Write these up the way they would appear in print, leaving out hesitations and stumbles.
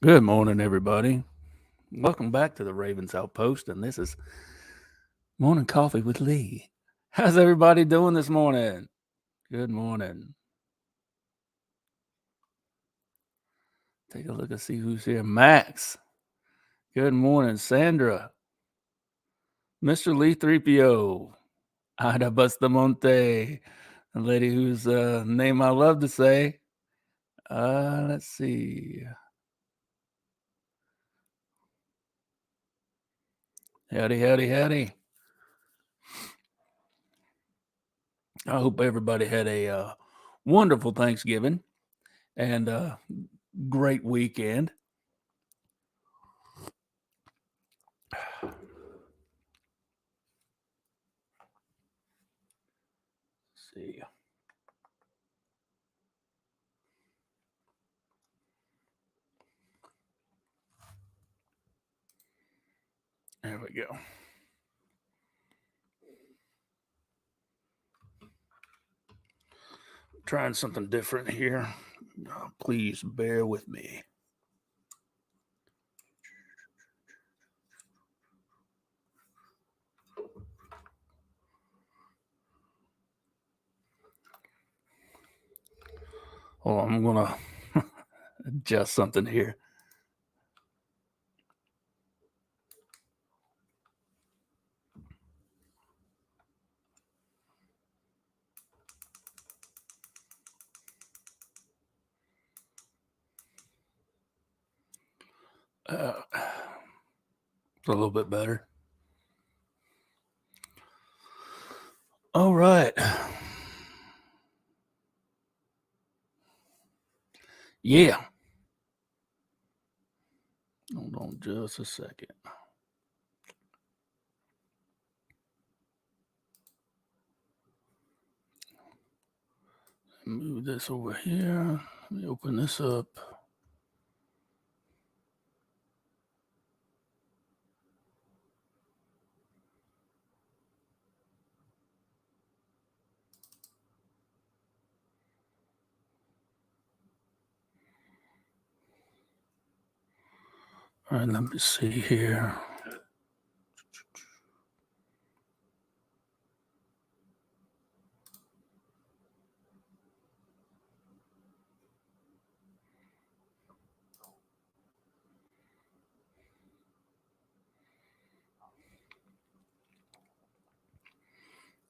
Good morning, everybody. Welcome back to the Ravens Outpost, and this is Morning Coffee with Lee. How's everybody doing this morning? Good morning. Take a look and see who's here. Max. Good morning, Sandra. Mr. Lee 3PO. Ida Bustamonte. A lady whose name I love to say. Let's see. Howdy, howdy, howdy. I hope everybody had a wonderful Thanksgiving and great weekend. Let's see. There we go. Trying something different here. Please bear with me. Hold on, I'm going to adjust something here. It's a little bit better. All right. Yeah. Hold on just a second. Move this over here. Let me open this up. All right, let me see here.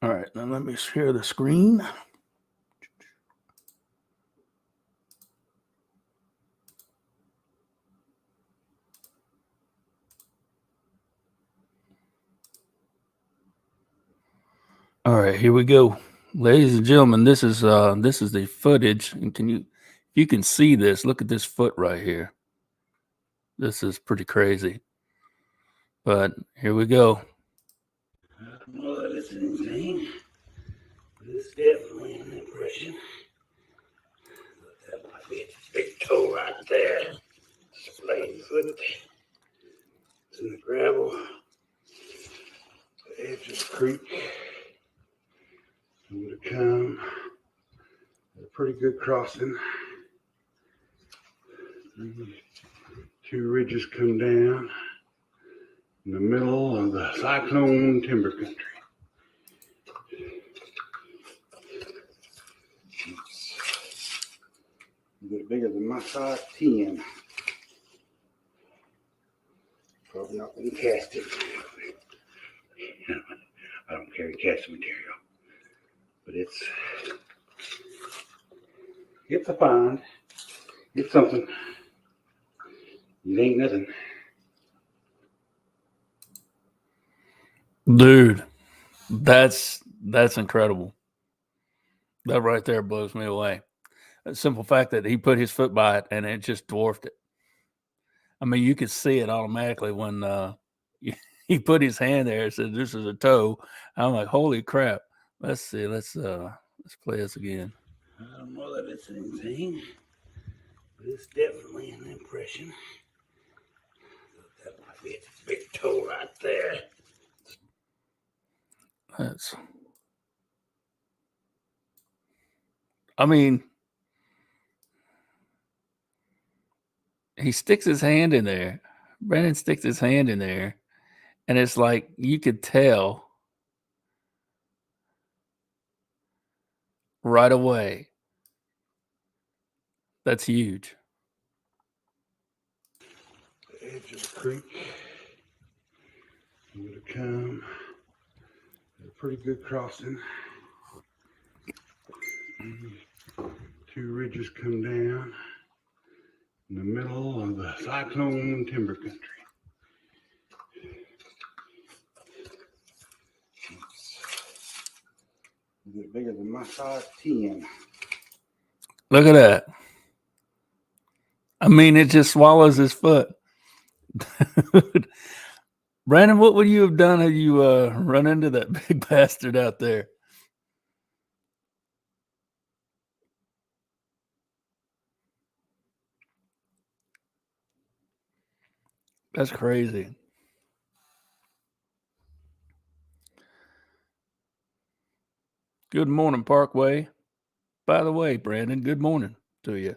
All right, now let me share the screen. All right, here we go. Ladies and gentlemen, this is the footage, and you can see this. Look at this foot right here. This is pretty crazy. But here we go. I don't know that it's anything, but it's definitely an impression. That might be a big toe right there. Splayed foot. It's in the gravel. The edge of the creek. I'm going to come. A pretty good crossing. Two ridges come down in the middle of the cyclone timber country. A bit bigger than my size 10. Probably not been casted. I don't carry casting material, but it's a find. It's something. It ain't nothing. Dude, that's incredible. That right there blows me away. The simple fact that he put his foot by it and it just dwarfed it. I mean, you could see it automatically when he put his hand there and said, "This is a toe." I'm like, "Holy crap!" Let's see. Let's play this again. I don't know that it's anything, but it's definitely an impression. That might be a big toe right there. I mean, he sticks his hand in there. Brandon sticks his hand in there, and it's like you could tell right away. That's huge. The edge of the creek. I'm going to come. A pretty good crossing. Two ridges come down in the middle of the cyclone timber country. It's a bit bigger than my size 10. Look at that. I mean, it just swallows his foot. Brandon, what would you have done had you run into that big bastard out there? That's crazy. Good morning, Parkway. By the way, Brandon, good morning to you.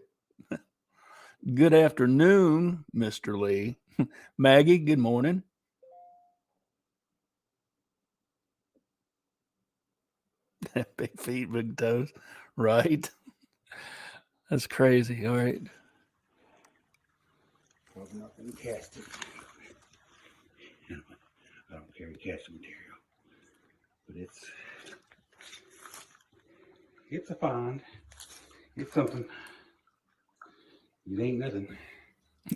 Good afternoon, Mr. Lee. Maggie, good morning. Big feet, big toes. Right? That's crazy. All right. I'm not going to cast it. I don't carry casting material. But it's a find. It's something. It ain't nothing.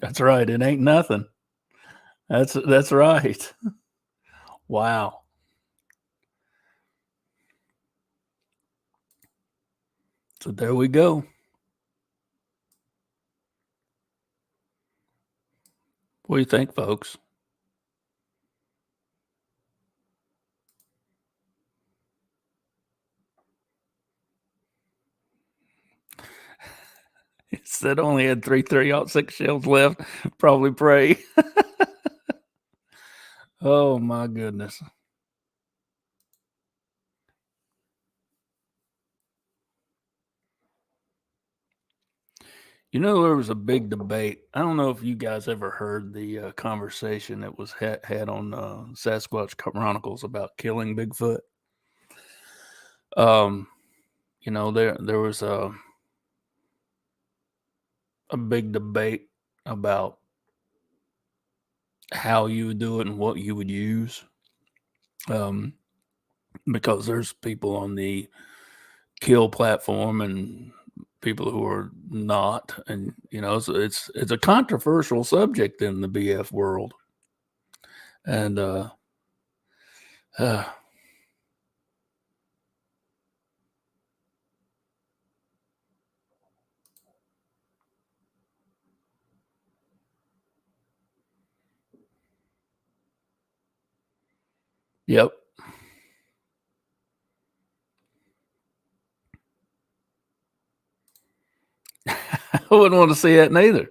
That's right. It ain't nothing. That's right. Wow. So there we go. What do you think, folks? It said only had 3.30-06 shells left. Probably pray. Oh my goodness. You know, there was a big debate. I don't know if you guys ever heard the conversation that was had on Sasquatch Chronicles about killing Bigfoot. You know, there was a big debate about how you would do it and what you would use. Because there's people on the kill platform and people who are not, and you know, so it's a controversial subject in the BF world, and yep. I wouldn't want to see that neither.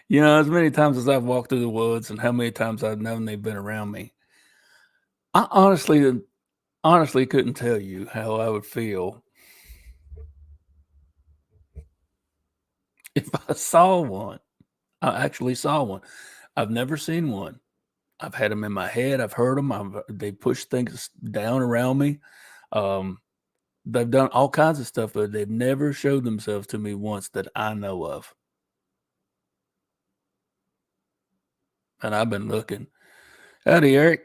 You know, as many times as I've walked through the woods and how many times I've known they've been around me, I honestly couldn't tell you how I would feel if I saw one. I actually saw one. I've never seen one. I've had them in my head. I've heard them. They push things down around me. Um, they've done all kinds of stuff, but they've never showed themselves to me once that I know of. And I've been looking. Howdy, Eric.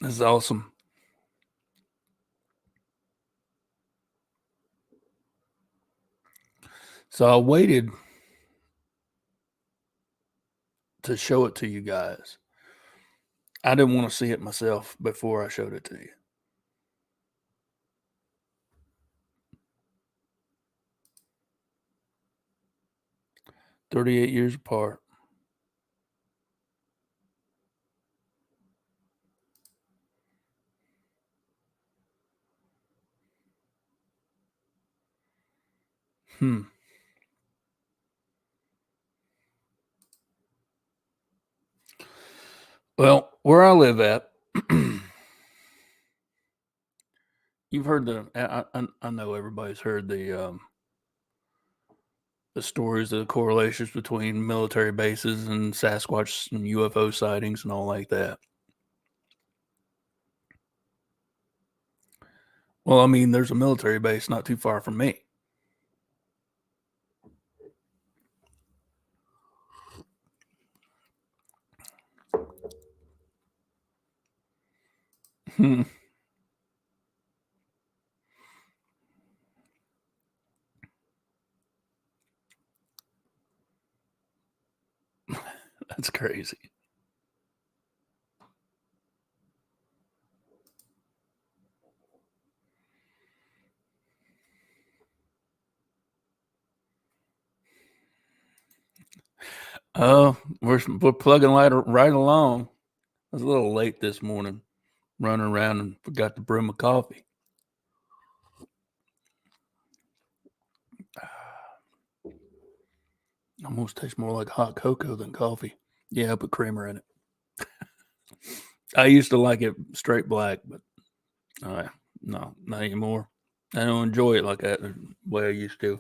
This is awesome. So I waited to show it to you guys. I didn't want to see it myself before I showed it to you. "38 years apart." Well, where I live at, you've heard I know everybody's heard the stories, the correlations between military bases and Sasquatch and UFO sightings and all like that. Well, I mean, there's a military base not too far from me. That's crazy. Oh, we're plugging right along. I was a little late this morning, running around and forgot to brew my coffee. Almost tastes more like hot cocoa than coffee. Yeah, I put creamer in it. I used to like it straight black, but no, not anymore. I don't enjoy it like that the way I used to.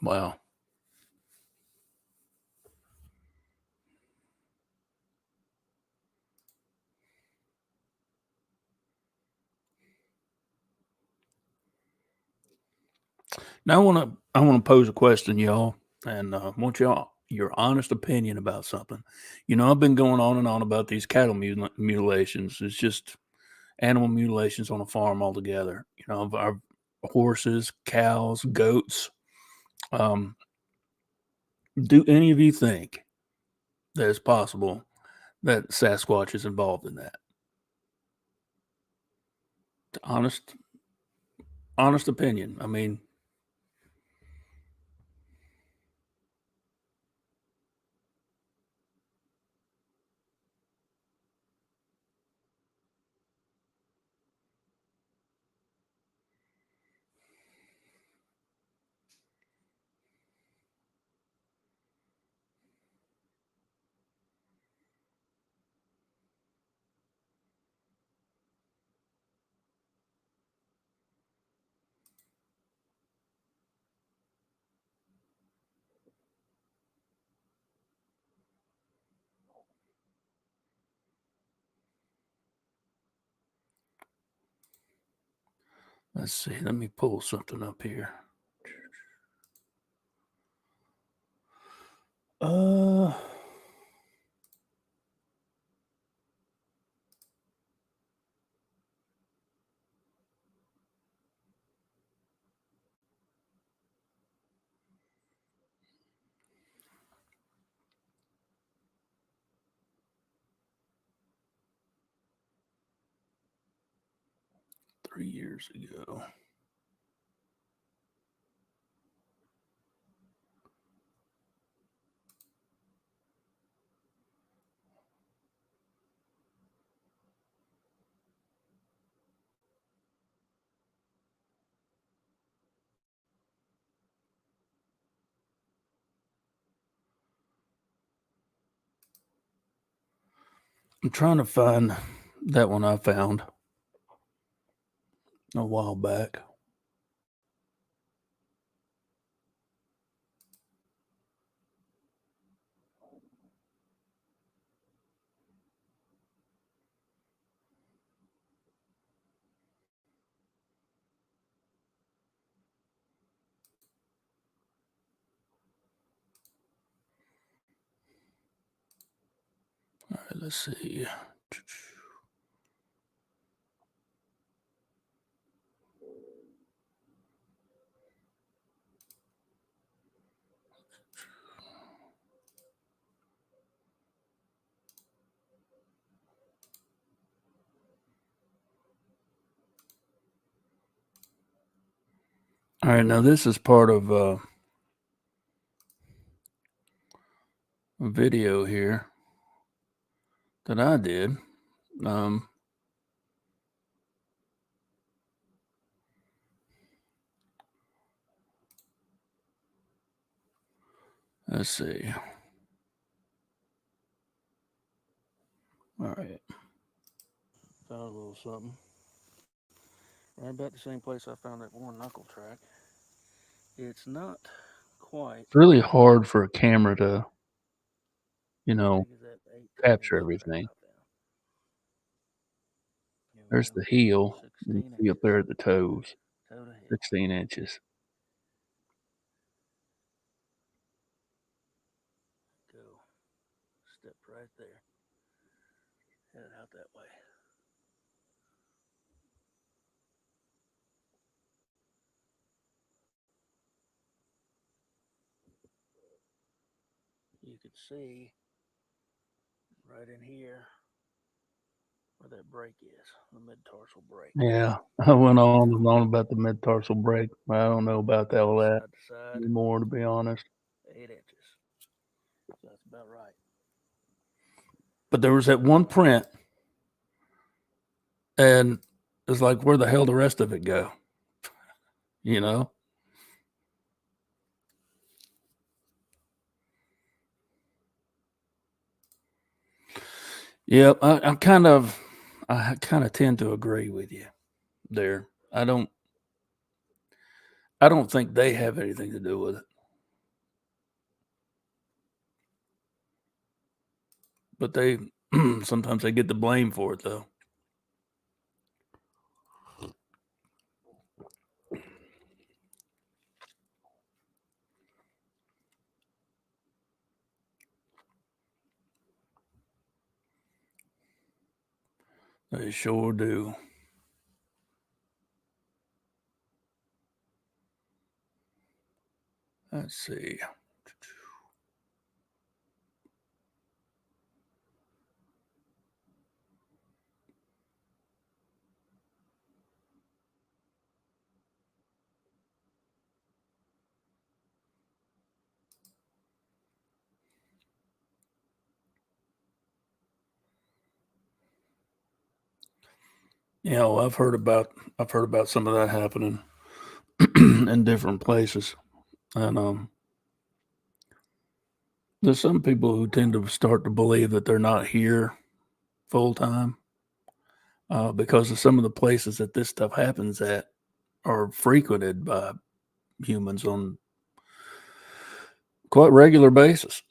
Wow. Now I want to pose a question, y'all, and want y'all your honest opinion about something. You know, I've been going on and on about these cattle mutilations. It's just animal mutilations on a farm altogether. You know, of our horses, cows, goats. Um, do any of you think that it's possible that Sasquatch is involved in that? Honest, honest opinion. I mean, let's see. Let me pull something up here. Uh, 3 years ago. I'm trying to find that one I found a while back. All right, let's see. All right, now this is part of video here that I did. Let's see. All right. Found a little something. Right about the same place I found that one knuckle track. It's not quite. It's really hard for a camera to, capture everything. There's the heel. You can see up there at the toes. 16 inches. Go. Step right there. Head it out that way. You could see right in here where that break is, the mid-tarsal break. Yeah, I went on and on about the mid-tarsal break. I don't know about all that anymore, to be honest. 8 inches. So that's about right. But there was that one print, and it's like, where the hell the rest of it go? You know? Yep, I kind of tend to agree with you there. I don't think they have anything to do with it. But they sometimes they get the blame for it, though. They sure do. Let's see. I've heard about some of that happening in different places, and there's some people who tend to start to believe that they're not here full time because of some of the places that this stuff happens at are frequented by humans on quite regular basis.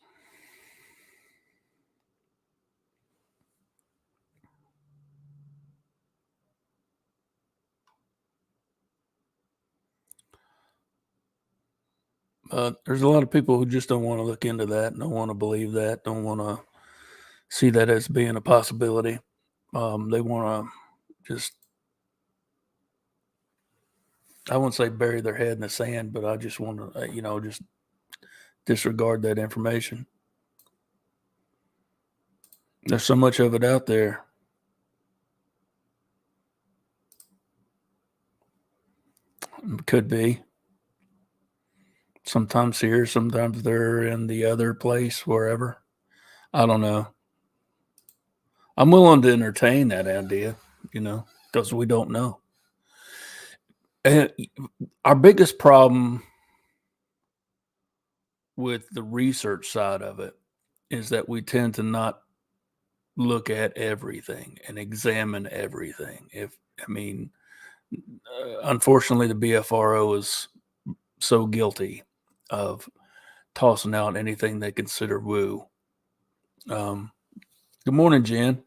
But there's a lot of people who just don't want to look into that, don't want to believe that, don't want to see that as being a possibility. They want to just, I wouldn't say bury their head in the sand, but I just want to, just disregard that information. There's so much of it out there. Could be. Sometimes here, sometimes they're in the other place, wherever. I don't know. I'm willing to entertain that idea, because we don't know. And our biggest problem with the research side of it is that we tend to not look at everything and examine everything. Unfortunately, the BFRO is so guilty of tossing out anything they consider woo. Good morning, Jen.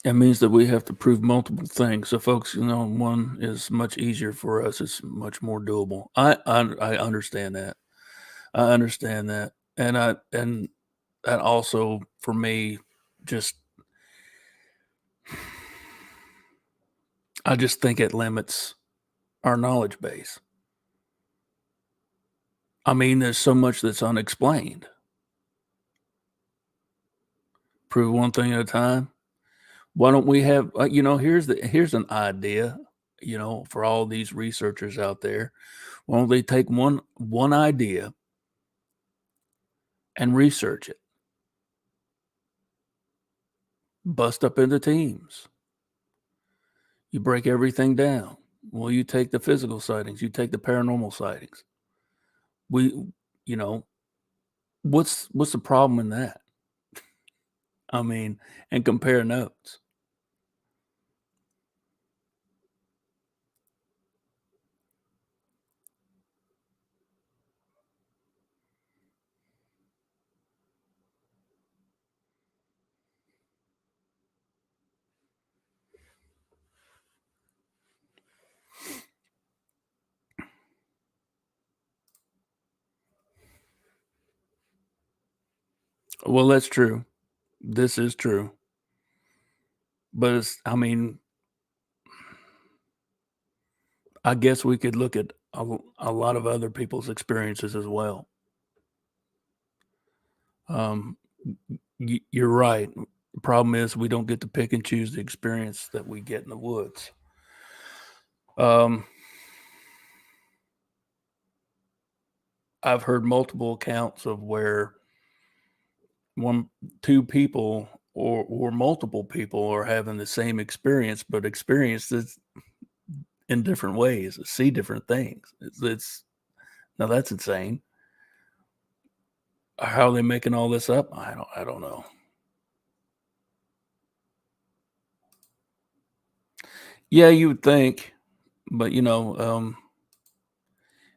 That means that we have to prove multiple things. So, folks, one is much easier for us. It's much more doable. I understand that. I understand that, and also for me, I just think it limits our knowledge base. I mean, there's so much that's unexplained. Prove one thing at a time. Why don't we have? Here's an idea. for all these researchers out there, why don't they take one idea and research it, bust up into teams. You break everything down. Well, you take the physical sightings, you take the paranormal sightings. We, you know, what's the problem in that? I mean, and compare notes. Well, that's true. This is true. But I guess we could look at a lot of other people's experiences as well. Um, you're right. The problem is we don't get to pick and choose the experience that we get in the woods. I've heard multiple accounts of where two people or multiple people are having the same experience, but experienced it in different ways, see different things. It's now that's insane. How are they making all this up? I don't know. Yeah, you would think, but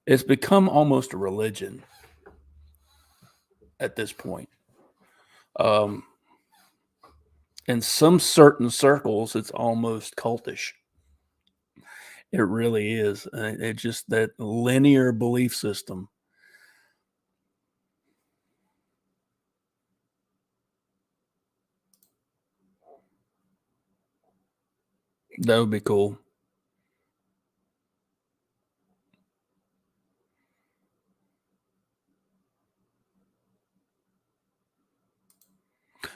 it's become almost a religion at this point. Um, in some certain circles, it's almost cultish. It really is. It just that linear belief system. That would be cool.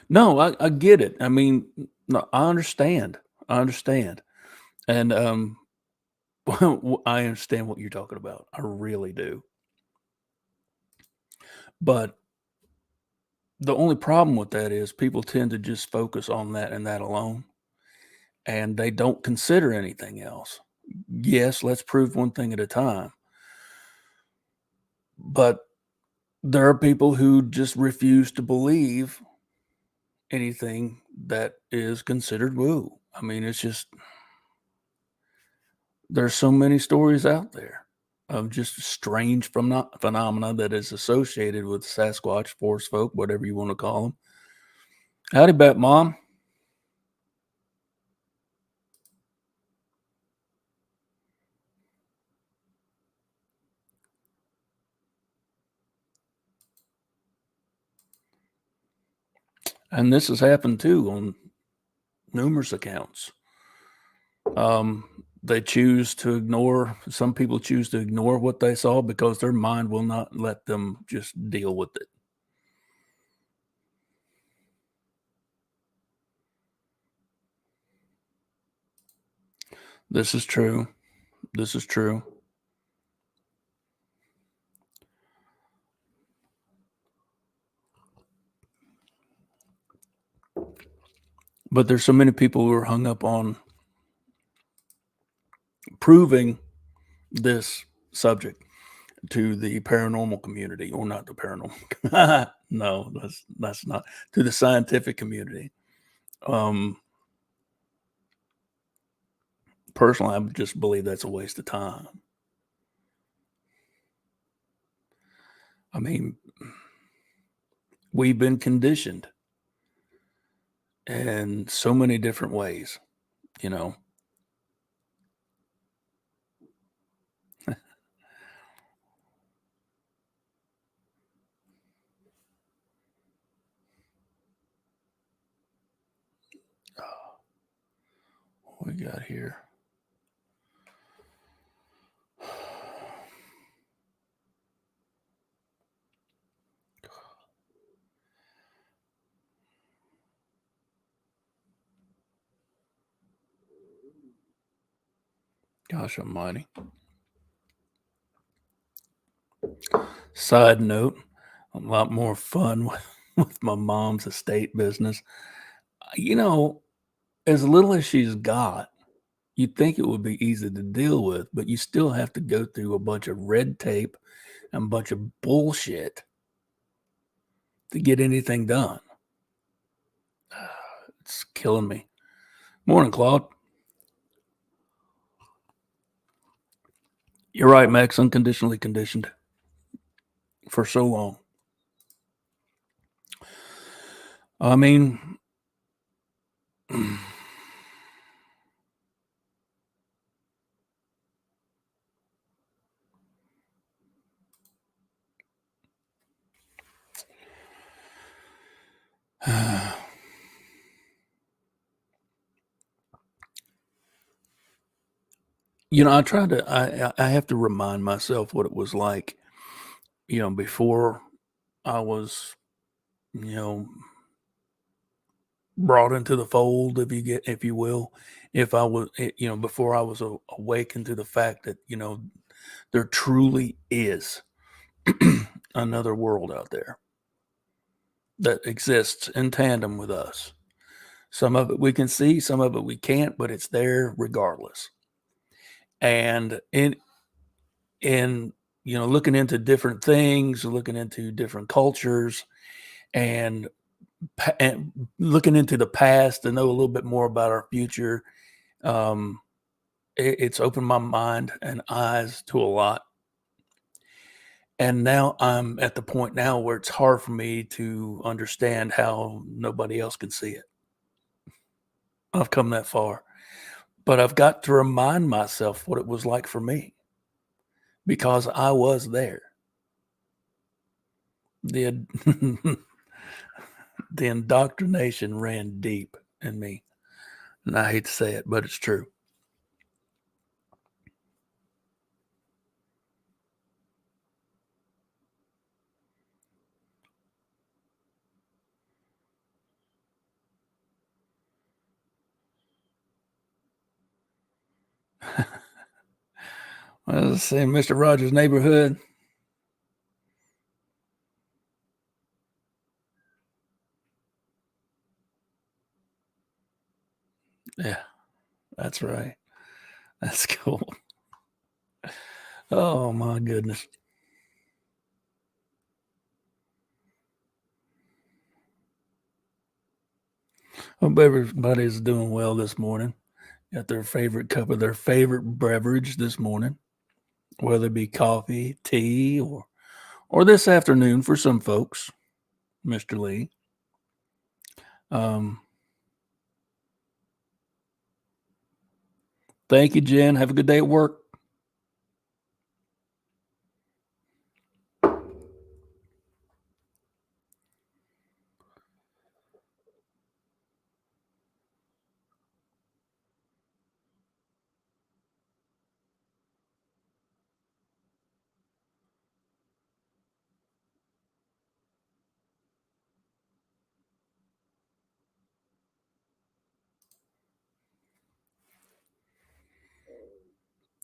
No, I get it. I mean, no, I understand. I understand. And I understand what you're talking about. I really do. But the only problem with that is people tend to just focus on that and that alone, and they don't consider anything else. Yes, let's prove one thing at a time. But there are people who just refuse to believe anything that is considered woo. I mean, it's just there's so many stories out there of just strange phenomena that is associated with Sasquatch, forest folk, whatever you want to call them. Howdy, bet, Mom. And this has happened too on numerous accounts. They choose to ignore, some people choose to ignore what they saw because their mind will not let them just deal with it. This is true. This is true. But there's so many people who are hung up on proving this subject to the paranormal community, or not the paranormal. No, that's not to the scientific community. Um, Personally, I just believe that's a waste of time. I mean, we've been conditioned in so many different ways, you know. What we got here? Gosh almighty. Side note, a lot more fun with my mom's estate business. You know, as little as she's got, you'd think it would be easy to deal with, but you still have to go through a bunch of red tape and a bunch of bullshit to get anything done. It's killing me. Morning, Claude. You're right, Max. Unconditionally conditioned for so long. I mean, I try to. I have to remind myself what it was like. Before I was, you know, brought into the fold, if you will. If I was, before I was awakened to the fact that there truly is another world out there that exists in tandem with us. Some of it we can see, some of it we can't, but it's there regardless. And in looking into different things, looking into different cultures, and looking into the past to know a little bit more about our future, it's opened my mind and eyes to a lot. And now I'm at the point now where it's hard for me to understand how nobody else can see it. I've come that far, but I've got to remind myself what it was like for me because I was there. The the indoctrination ran deep in me, and I hate to say it, but it's true. Well, let's see, Mr. Rogers' Neighborhood. Yeah, that's right. That's cool. Oh my goodness. Hope everybody's doing well this morning. Got their favorite cup of their favorite beverage this morning, whether it be coffee, tea, or this afternoon for some folks, Mr. Lee. Um, Thank you, Jen. Have a good day at work.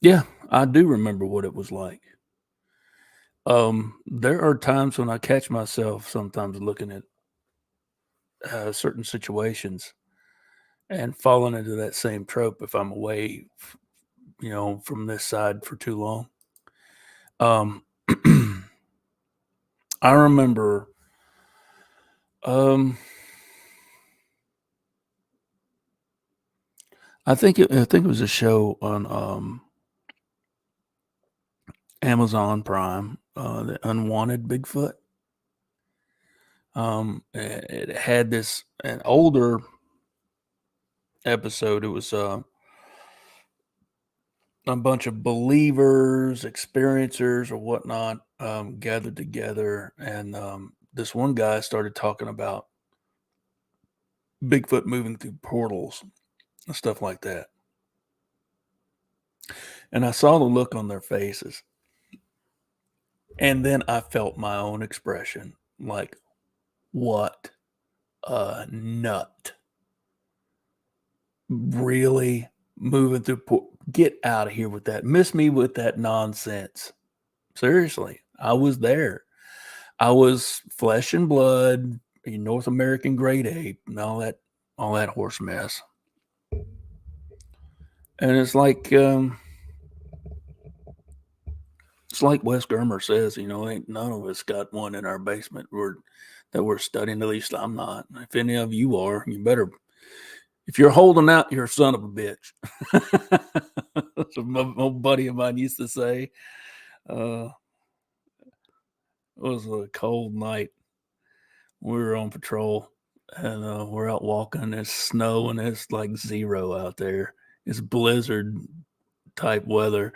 Yeah, I do remember what it was like. There are times when I catch myself sometimes looking at certain situations and falling into that same trope if I'm away, from this side for too long. Um, I remember, um, I think it was a show on Amazon Prime, the Unwanted Bigfoot. It had an older episode. It was a bunch of believers, experiencers, or whatnot gathered together, and this one guy started talking about Bigfoot moving through portals and stuff like that. And I saw the look on their faces, and then I felt my own expression, like, "What nut, really moving through Get out of here with that. Miss me with that nonsense. Seriously, I was there. I was flesh and blood, a North American great ape, and all that horse mess. And it's like Wes Germer says, ain't none of us got one in our basement that we're studying. At least I'm not. If any of you are, you better. If you're holding out, you're a son of a bitch. That's what my old buddy of mine used to say. It was a cold night. We were on patrol, and we're out walking. It's snow, and it's like 0 out there. It's blizzard type weather.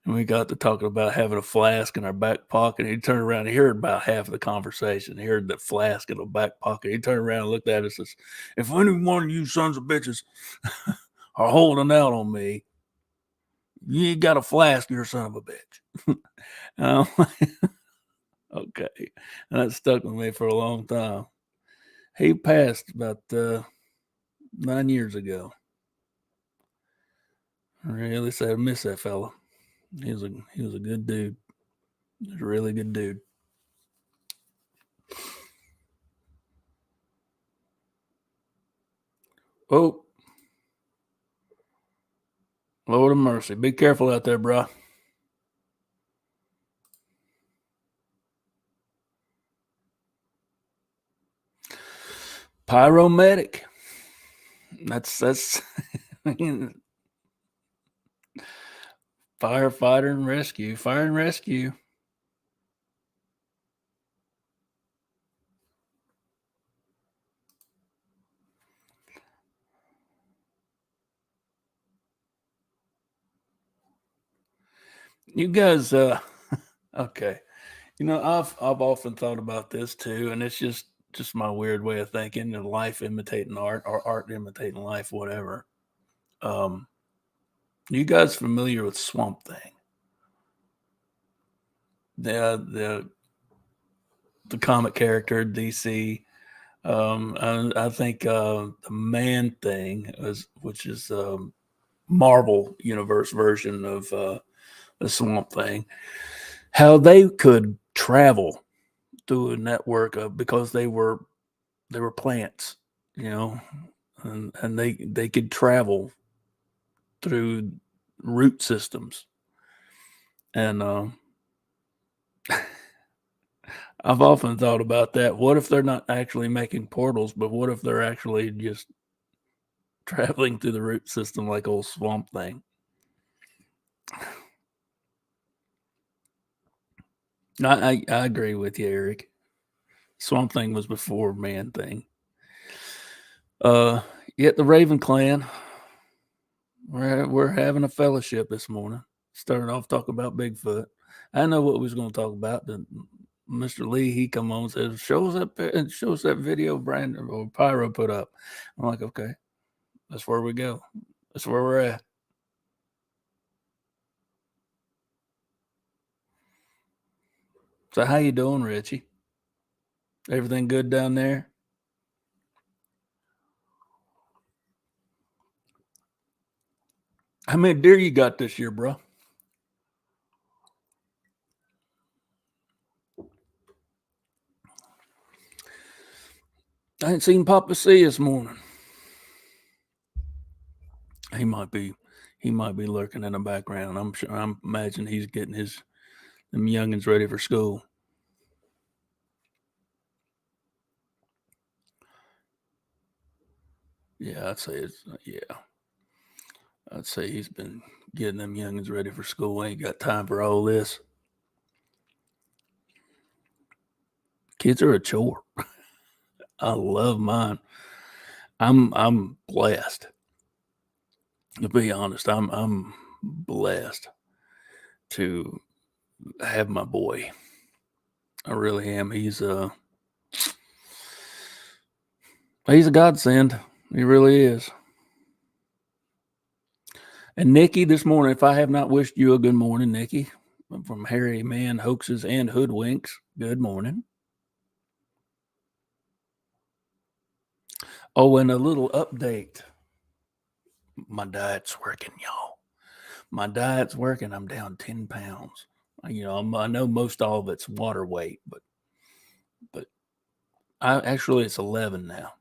And we got to talking about having a flask in our back pocket. He turned around. He heard about half of the conversation. He heard that flask in the back pocket. He turned around and looked at us and says, if any one of you sons of bitches are holding out on me, you ain't got a flask, you're a son of a bitch. And I'm like, okay. And that stuck with me for a long time. He passed about 9 years ago. Really sad. I miss that fella. He was a good dude. He was a really good dude. Oh, Lord of mercy. Be careful out there, bro. Pyromedic. That's I mean, firefighter and rescue. Fire and rescue. You guys okay. I've often thought about this too, and it's just my weird way of thinking, and life imitating art or art imitating life, whatever. You guys familiar with Swamp Thing? The comic character, DC. I think the Man Thing, which is Marvel Universe version of the Swamp Thing, how they could travel through a network because they were plants, and they could travel through root systems, and I've often thought about that. What if they're not actually making portals, but what if they're actually just traveling through the root system like old Swamp Thing? I agree with you, Eric. Swamp Thing was before Man Thing. Yet the Raven Clan, we're having a fellowship this morning. Started off talking about Bigfoot. I know what we was going to talk about. But Mr. Lee, he come on and says, show us that video Brandon or Pyro put up. I'm like, okay, that's where we go. That's where we're at. So how you doing, Richie? Everything good down there? How many deer you got this year, bro? I ain't seen Papa C this morning. He might be lurking in the background. I'm imagine he's getting them youngins ready for school. Yeah, I'd say he's been getting them youngins ready for school. Ain't got time for all this. Kids are a chore. I love mine. I'm blessed. To be honest, I'm blessed to have my boy. I really am. He's a godsend. He really is. And Nikki, this morning, if I have not wished you a good morning, Nikki, from Harry Man Hoaxes and Hoodwinks, good morning. Oh, and a little update. My diet's working, y'all. My diet's working. I'm down 10 pounds. I know most all of it's water weight, but actually it's 11 now.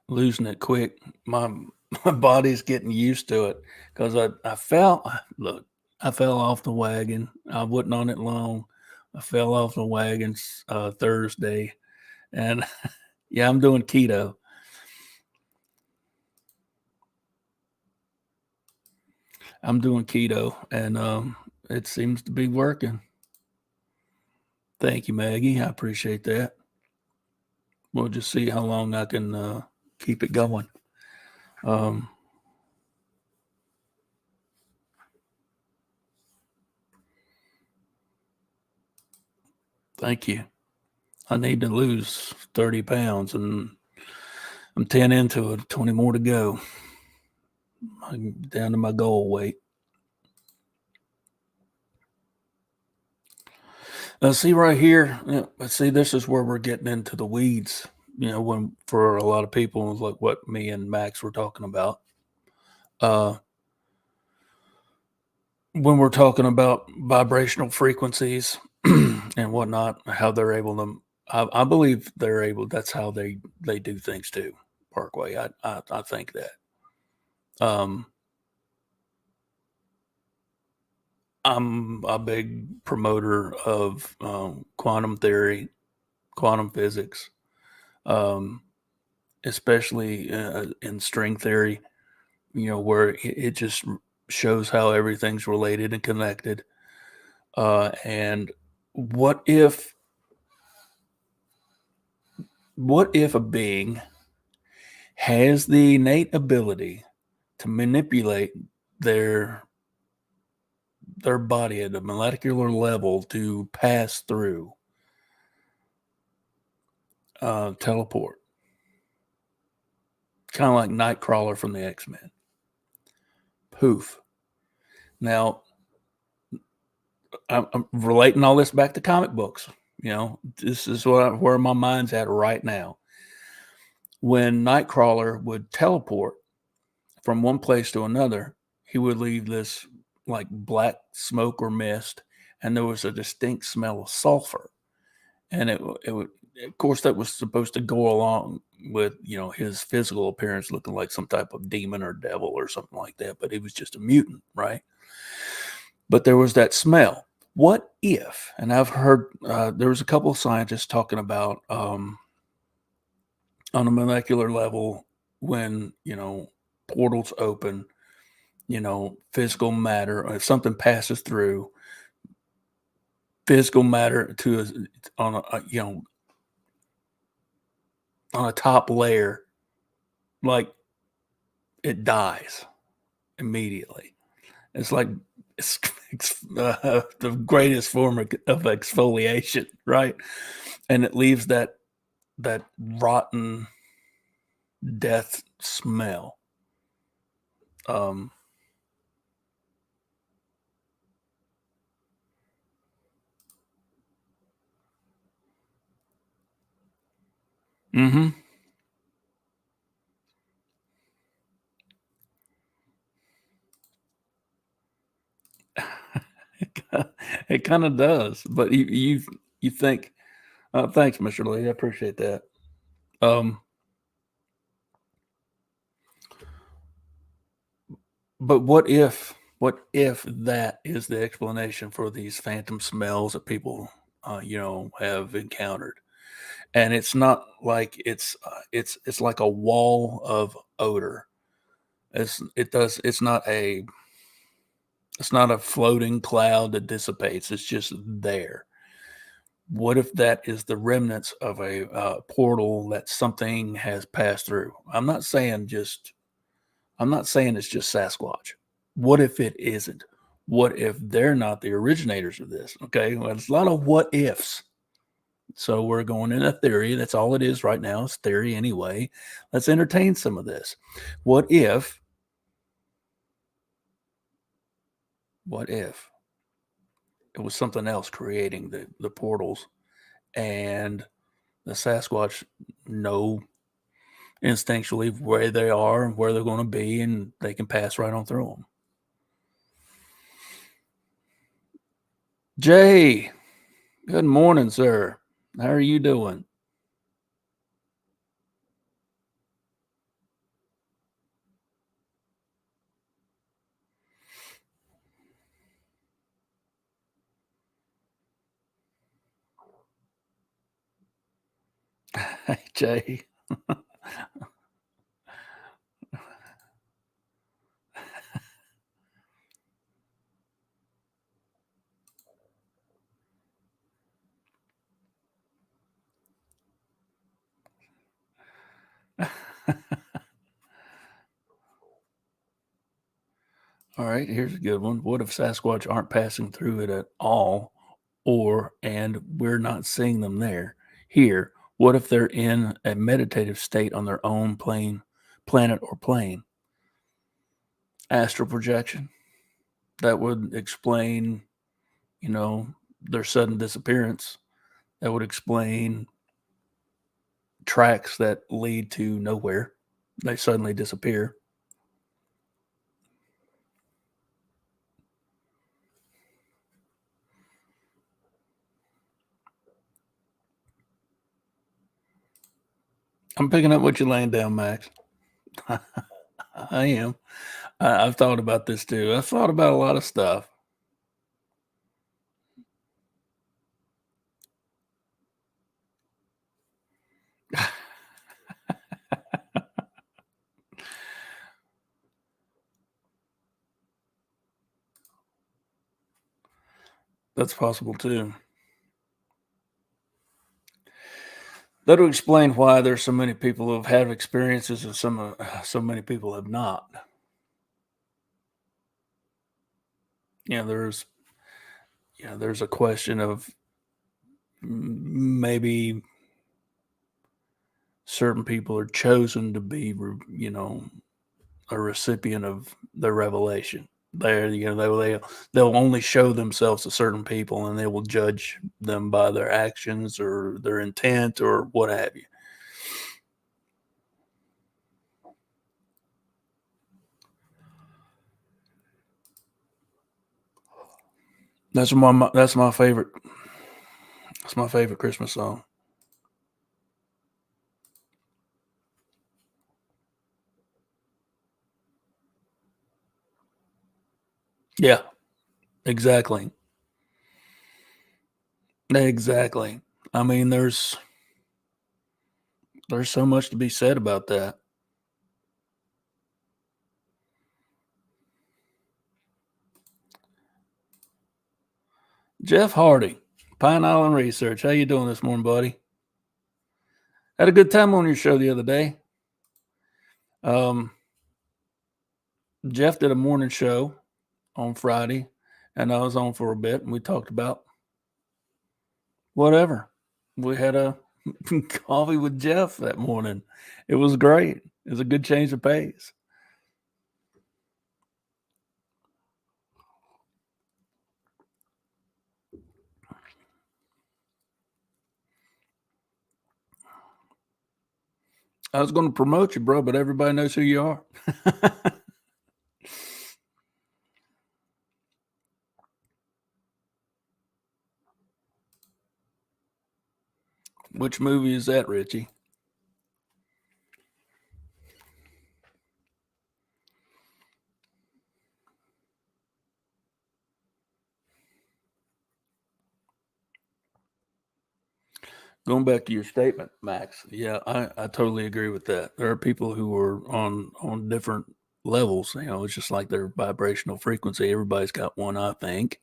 Losing it quick. My body's getting used to it because I fell off the wagon. I wasn't on it long. I fell off the wagon Thursday, and yeah, I'm doing keto. And it seems to be working. Thank you, Maggie. I appreciate that. We'll just see how long I can keep it going. Thank you. I need to lose 30 pounds, and I'm 10 into it, 20 more to go. I'm down to my goal weight. See right here, see, this is where we're getting into the weeds, when for a lot of people, like what me and Max were talking about. When we're talking about vibrational frequencies and whatnot, how they're able to, I believe they're able, that's how they do things too, Parkway. I think that. I'm a big promoter of quantum theory, quantum physics, especially in string theory, where it just shows how everything's related and connected. And what if a being has the innate ability to manipulate their body at a molecular level to pass through, teleport, kind of like Nightcrawler from the X-Men? Poof. Now, I'm relating all this back to comic books. This is where my mind's at right now. When Nightcrawler would teleport from one place to another, he would leave this like black smoke or mist, and there was a distinct smell of sulfur. And it would, of course, that was supposed to go along with, his physical appearance looking like some type of demon or devil or something like that. But he was just a mutant, right? But there was that smell. What if, and I've heard, there was a couple of scientists talking about, on a molecular level, when, portals open, physical matter, or if something passes through, physical matter on a top layer, like, it dies immediately. It's like the greatest form of exfoliation, right? And it leaves that rotten death smell. Mm-hmm. It kind of does, but you think, thanks, Mr. Lee. I appreciate that. But what if that is the explanation for these phantom smells that people, have encountered? And it's not like it's like a wall of odor. It's not a floating cloud that dissipates. It's just there. What if that is the remnants of a portal that something has passed through? I'm not saying it's just Sasquatch. What if it isn't? What if they're not the originators of this? Okay, well, it's a lot of what ifs. So we're going in a theory. That's all it is right now. It's theory anyway. Let's entertain some of this. What if it was something else creating the portals, and the Sasquatch know instinctually where they are and where they're going to be, and they can pass right on through them. Jay, good morning, sir. How are you doing? Hey, Jay. All right, here's a good one. What if Sasquatch aren't passing through it at all, and we're not seeing them there? Here, what if they're in a meditative state on their own planet or plane? Astral projection. That would explain, their sudden disappearance. That would explain tracks that lead to nowhere. They suddenly disappear. I'm picking up what you're laying down, Max. I am. I've thought about this too. I've thought about a lot of stuff. That's possible too. That'll explain why there's so many people who have had experiences and so many people have not. There's there's a question of maybe certain people are chosen to be, a recipient of the revelation. They'll only show themselves to certain people, and they will judge them by their actions or their intent or what have you. That's my favorite. That's my favorite Christmas song. Yeah, exactly. Exactly. I mean, there's so much to be said about that. Jeff Hardy, Pine Island Research. How you doing this morning, buddy? Had a good time on your show the other day. Jeff did a morning show on Friday, and I was on for a bit, and we talked about whatever. We had a coffee with Jeff that morning. It was great. It was a good change of pace. I was going to promote you, bro, but everybody knows who you are. Which movie is that, Richie? Going back to your statement, Max. Yeah, I totally agree with that. There are people who are on different levels. It's just like their vibrational frequency. Everybody's got one, I think.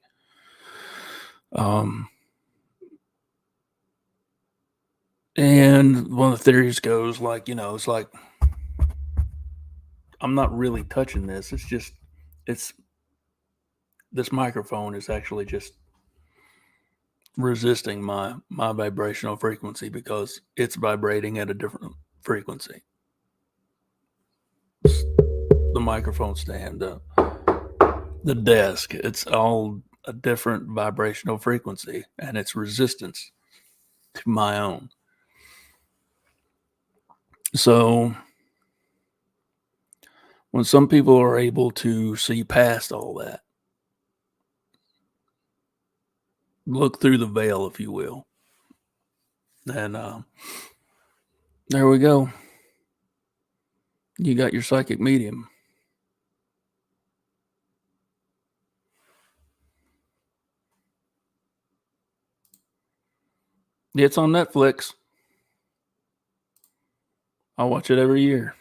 And one of the theories goes like, it's like I'm not really touching this. It's this microphone is actually just resisting my vibrational frequency because it's vibrating at a different frequency. The microphone stand, the desk, it's all a different vibrational frequency, and it's resistance to my own. So when some people are able to see past all that, look through the veil, if you will. And there we go. You got your psychic medium. It's on Netflix. I watch it every year.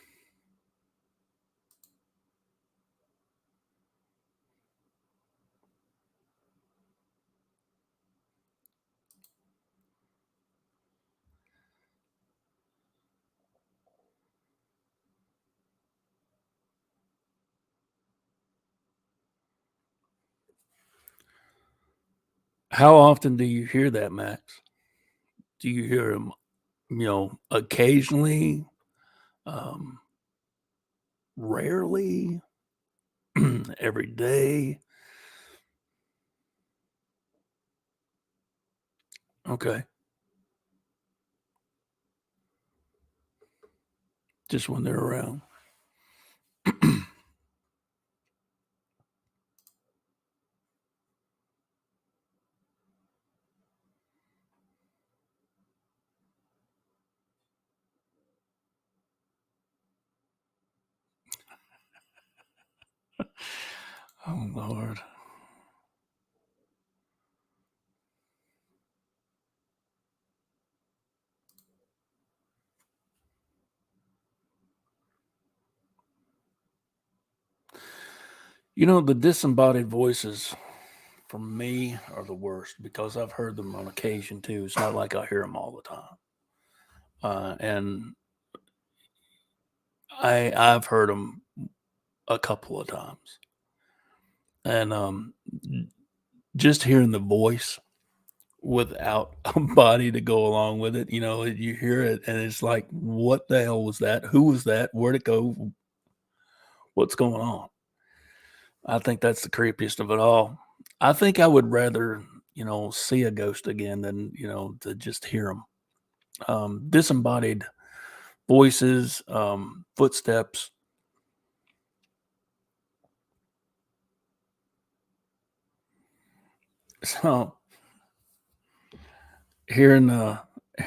How often do you hear that, Max? Do you hear them, occasionally, um, rarely, every day? Okay. Just when they're around. Oh, Lord. The disembodied voices for me are the worst because I've heard them on occasion too. It's not like I hear them all the time. And I've heard them a couple of times. And just hearing the voice without a body to go along with it, you hear it and it's like, what the hell was that? Who was that? Where'd it go? What's going on? I think that's the creepiest of it all. I think I would rather, see a ghost again than, to just hear them. Disembodied voices, footsteps. So hearing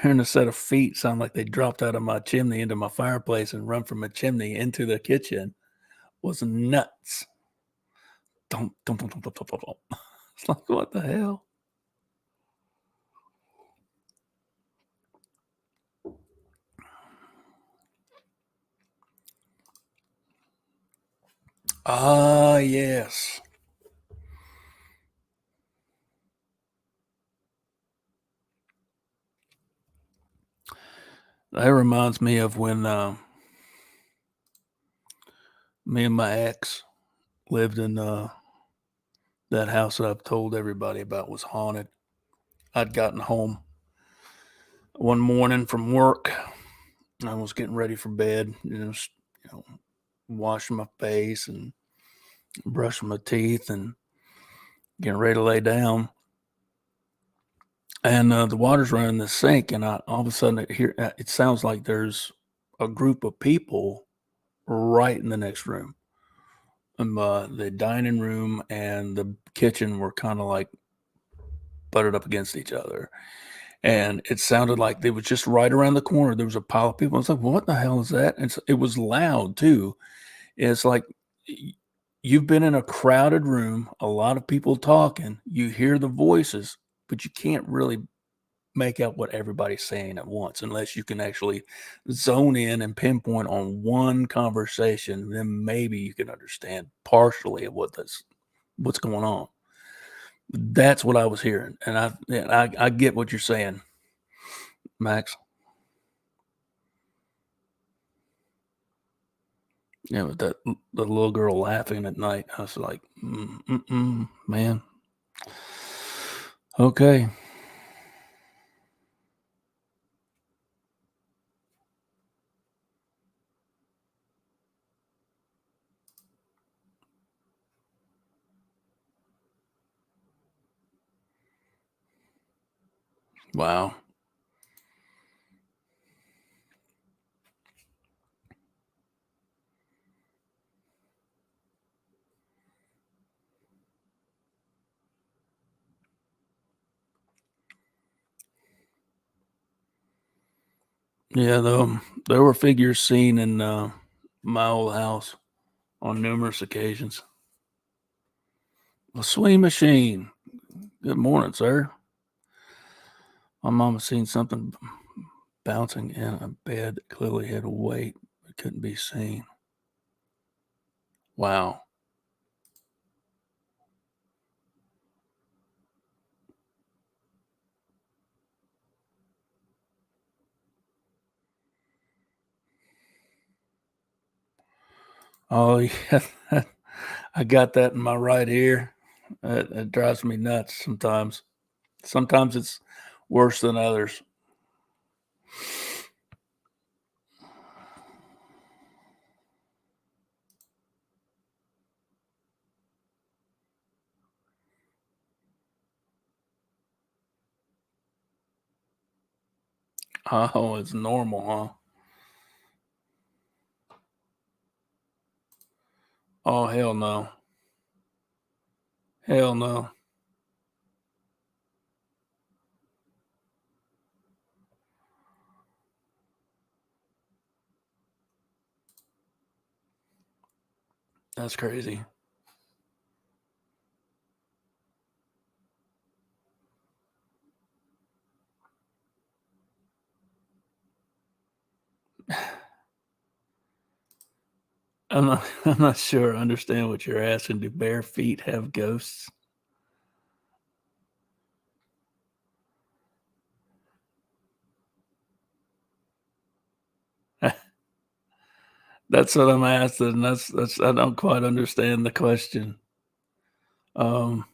hearing a set of feet sound like they dropped out of my chimney into my fireplace and run from a chimney into the kitchen was nuts. Dum, dum, dum, dum, dum, dum, dum, dum. It's like, what the hell? Ah, yes. That reminds me of when me and my ex lived in that house that I've told everybody about was haunted. I'd gotten home one morning from work. I was getting ready for bed, washing my face and brushing my teeth and getting ready to lay down. And the water's running in the sink, and all of a sudden it sounds like there's a group of people right in the next room. The dining room and the kitchen were kind of like butted up against each other. And it sounded like they was just right around the corner. There was a pile of people. I was like, what the hell is that? And it was loud too. It's like you've been in a crowded room, a lot of people talking, you hear the voices, but you can't really make out what everybody's saying at once unless you can actually zone in and pinpoint on one conversation. Then maybe you can understand partially of what's going on. That's what I was hearing, and I get what you're saying, Max. With the little girl laughing at night, I was like, man. Okay. Wow. Yeah, there were figures seen in my old house on numerous occasions. A swing machine. Good morning, sir. My mama seen something bouncing in a bed that clearly had weight but couldn't be seen. Wow. Oh, yeah. I got that in my right ear. It drives me nuts sometimes. Sometimes it's worse than others. Oh, it's normal, huh? Oh, hell no. Hell no. That's crazy. I'm not sure I understand what you're asking. Do bare feet have ghosts? That's what I'm asking. That's I don't quite understand the question. Um,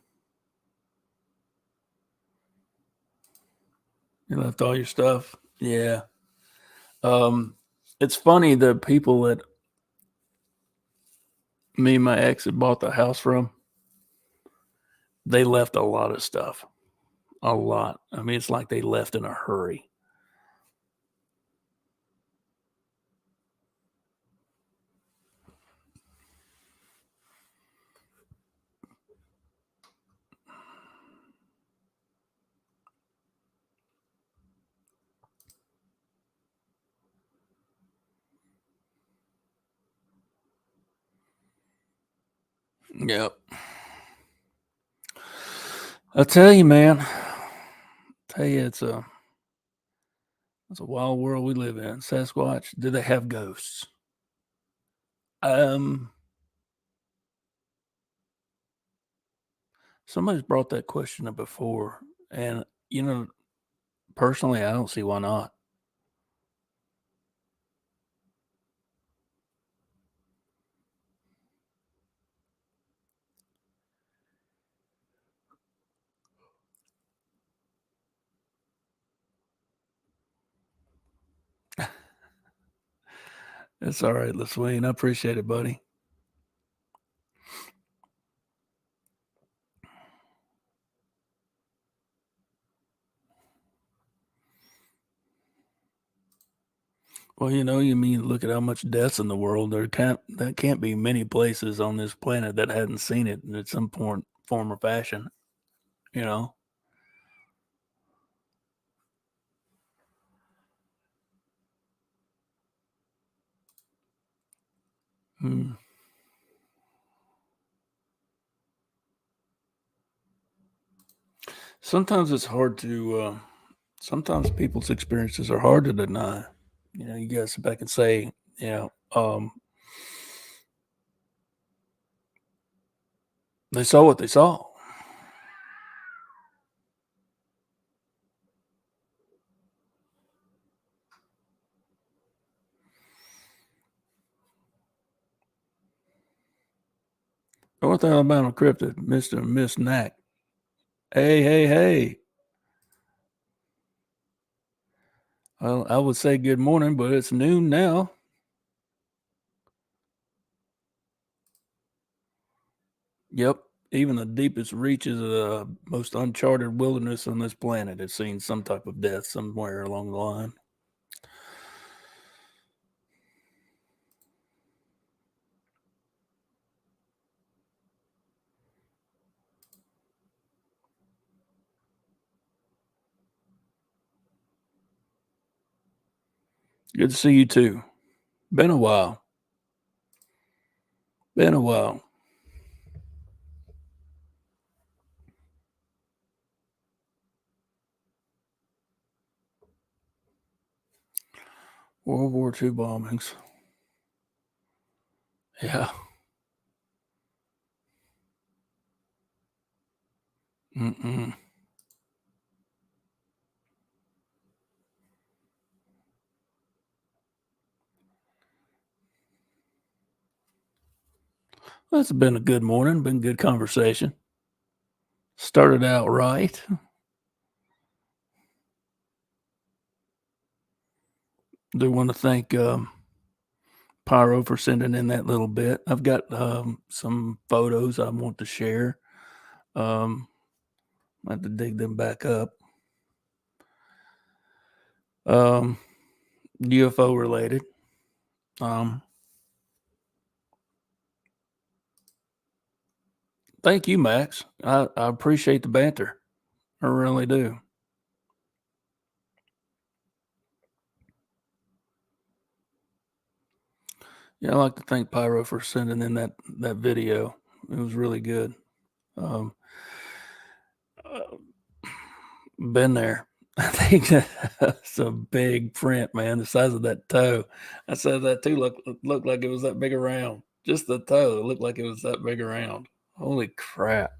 you left all your stuff? Yeah. Um, it's funny the people that me and my ex had bought the house from, they left a lot of stuff. A lot. I mean, it's like they left in a hurry. Yep. I tell you, man. Tell you, it's a wild world we live in. Sasquatch, do they have ghosts? Um, Somebody's brought that question up before, and personally, I don't see why not. It's all right, LaSwayne. I appreciate it, buddy. Well, you mean look at how much death's in the world. That can't be many places on this planet that hadn't seen it in some form or fashion. You know. Hmm. Sometimes it's hard to. Sometimes people's experiences are hard to deny. You got to sit back and say, they saw what they saw. North Alabama cryptid, Mr. and Miss Knack. Hey, hey, hey. Well, I would say good morning, but it's noon now. Yep. Even the deepest reaches of the most uncharted wilderness on this planet has seen some type of death somewhere along the line. Good to see you too. Been a while. Been a while. World War II bombings. Yeah. Mm-mm. Well, it's been a good morning. Been good conversation. Started out right. Do want to thank Pyro for sending in that little bit. I've got some photos I want to share. I have to dig them back up. UFO related. Thank you, Max. I appreciate the banter. I really do. Yeah, I'd like to thank Pyro for sending in that video. It was really good. Uh, been there. I think that's a big print, man. The size of that toe. I said that too. Looked like it was that big around. Just the toe. It looked like it was that big around. Holy crap.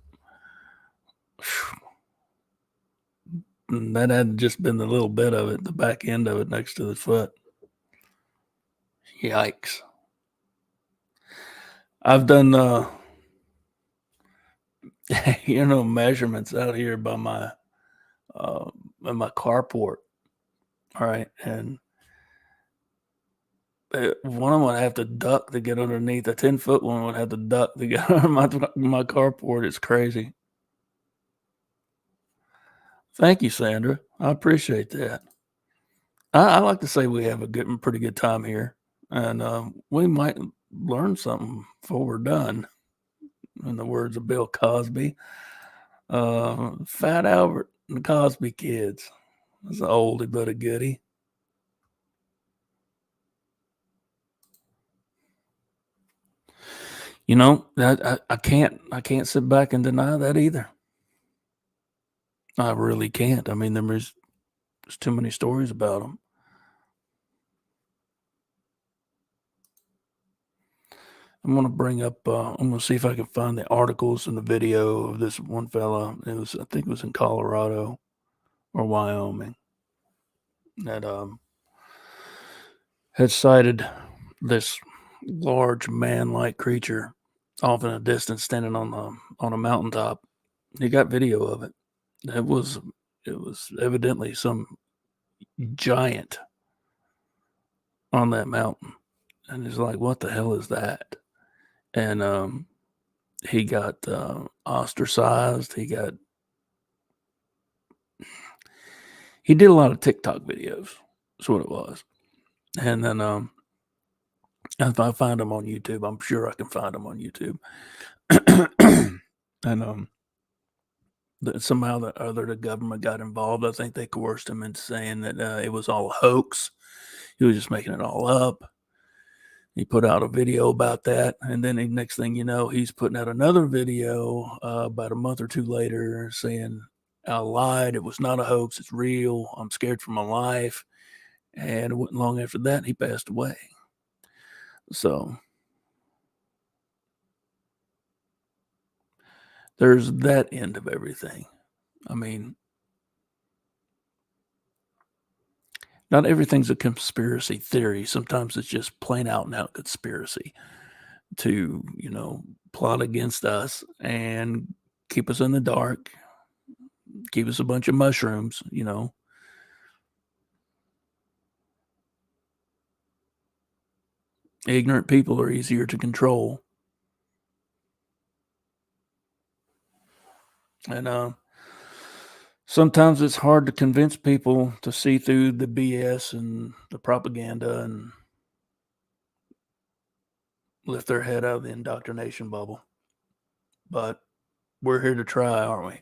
And that had just been the little bit of it, the back end of it next to the foot. Yikes. I've done measurements out here by my in my carport. All right. And one of them would have to duck to get underneath. A 10-foot one would have to duck to get under my carport. It's crazy. Thank you, Sandra. I appreciate that. I like to say we have a pretty good time here, and we might learn something before we're done. In the words of Bill Cosby, Fat Albert and the Cosby Kids. That's an oldie but a goodie. I can't sit back and deny that either. I really can't. I mean, there's too many stories about them. I'm going to bring up, I'm going to see if I can find the articles and the video of this one fella. I think it was in Colorado or Wyoming that had sighted this large man-like creature off in a distance standing on a mountaintop. He got video of it. It was evidently some giant on that mountain. And he's like, what the hell is that? And he got ostracized. He did a lot of TikTok videos. That's what it was. And then if I find them on YouTube, I'm sure I can find them on YouTube. And somehow or other the government got involved. I think they coerced him into saying that it was all a hoax. He was just making it all up. He put out a video about that, and then the next thing you know, he's putting out another video about a month or two later saying, I lied. It was not a hoax. It's real. I'm scared for my life. And it wasn't long after that, he passed away. So there's that end of everything. I mean, not everything's a conspiracy theory. Sometimes it's just plain out and out conspiracy to, plot against us and keep us in the dark, keep us a bunch of mushrooms, Ignorant people are easier to control. And sometimes it's hard to convince people to see through the BS and the propaganda and lift their head out of the indoctrination bubble. But we're here to try, aren't we?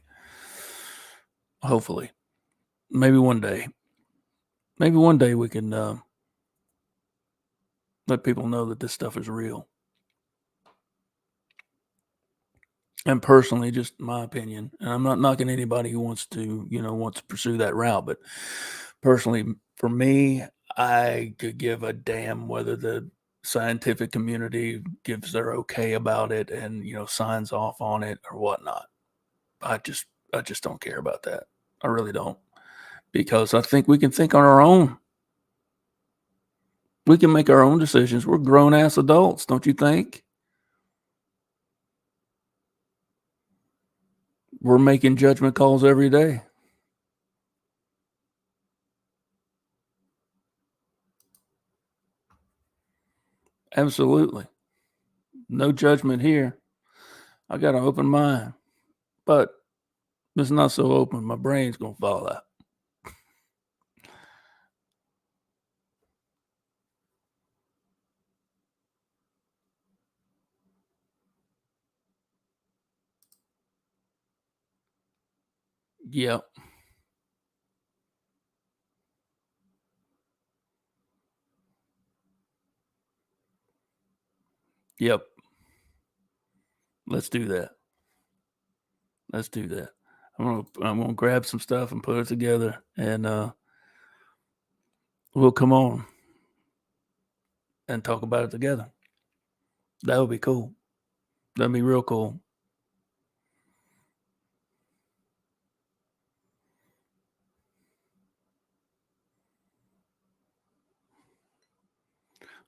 Hopefully. Maybe one day we can Let people know that this stuff is real. And personally, just my opinion, and I'm not knocking anybody who wants to, wants to pursue that route, but personally, for me, I could give a damn whether the scientific community gives their okay about it and, signs off on it or whatnot. I just I just don't care about that. I really don't. Because I think we can think on our own. We can make our own decisions. We're grown ass adults, don't you think? We're making judgment calls every day. Absolutely. No judgment here. I got an open mind, but it's not so open. My brain's going to fall out. Yep. Yep. Let's do that. Let's do that. I'm gonna grab some stuff and put it together, and we'll come on and talk about it together. That would be cool. That'd be real cool.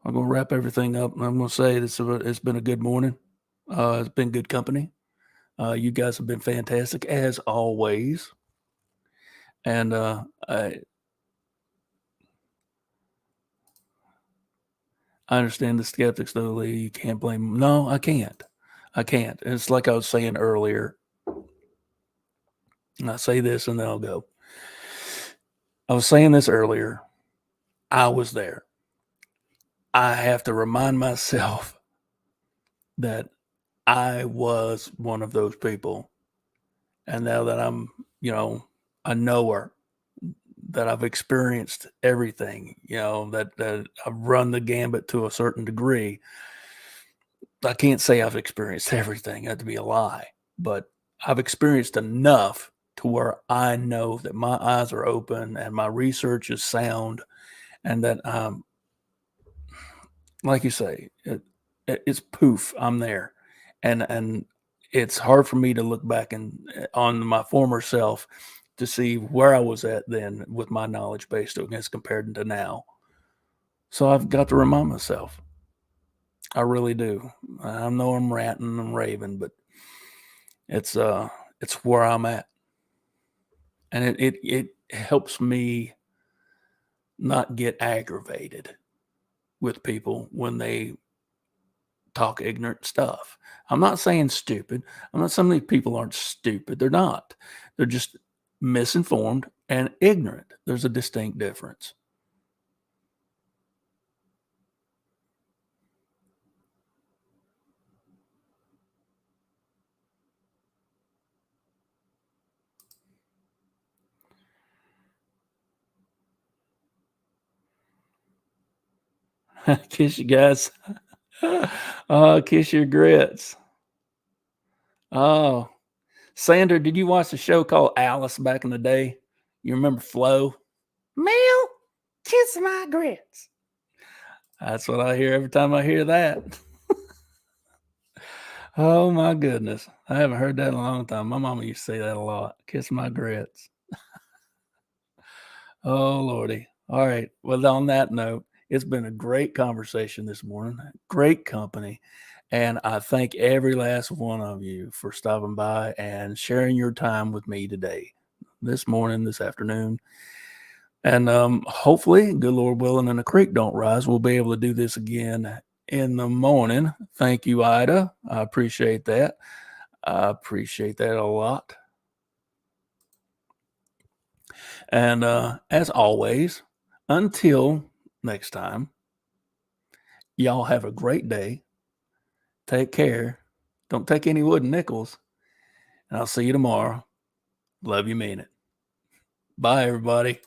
I'm gonna wrap everything up, and I'm gonna say it's been a good morning. It's been good company. You guys have been fantastic as always, and I understand the skeptics though. Lee, you can't blame them. No, I can't. I can't. It's like I was saying earlier. And I say this and then I'll go. I was saying this earlier. I was there. I have to remind myself that I was one of those people. And now that I'm, a knower, that I've experienced everything, that I've run the gambit to a certain degree. I can't say I've experienced everything. That'd be a lie. But I've experienced enough to where I know that my eyes are open and my research is sound, and that like you say, it's poof, I'm there, and it's hard for me to look back and on my former self to see where I was at then with my knowledge base as compared to now. So I've got to remind myself. I really do. I know I'm ranting and raving, but it's where I'm at, and it helps me not get aggravated with people when they talk ignorant stuff. I'm not saying stupid. I'm not saying these people aren't stupid. They're not. They're just misinformed and ignorant. There's a distinct difference. Kiss you guys. Kiss your grits. Oh, Sandra, did you watch the show called Alice back in the day? You remember Flo? Mel, kiss my grits. That's what I hear every time I hear that. Oh my goodness. I haven't heard that in a long time. My mama used to say that a lot. Kiss my grits. Oh Lordy. All right. Well, on that note, it's been a great conversation this morning. Great company. And I thank every last one of you for stopping by and sharing your time with me today, this morning, this afternoon. And hopefully, good Lord willing, and the creek don't rise, we'll be able to do this again in the morning. Thank you, Ida. I appreciate that. I appreciate that a lot. And as always, until next time, y'all have a great day. Take care. Don't take any wooden nickels. And I'll see you tomorrow. Love you, mean it. Bye, everybody.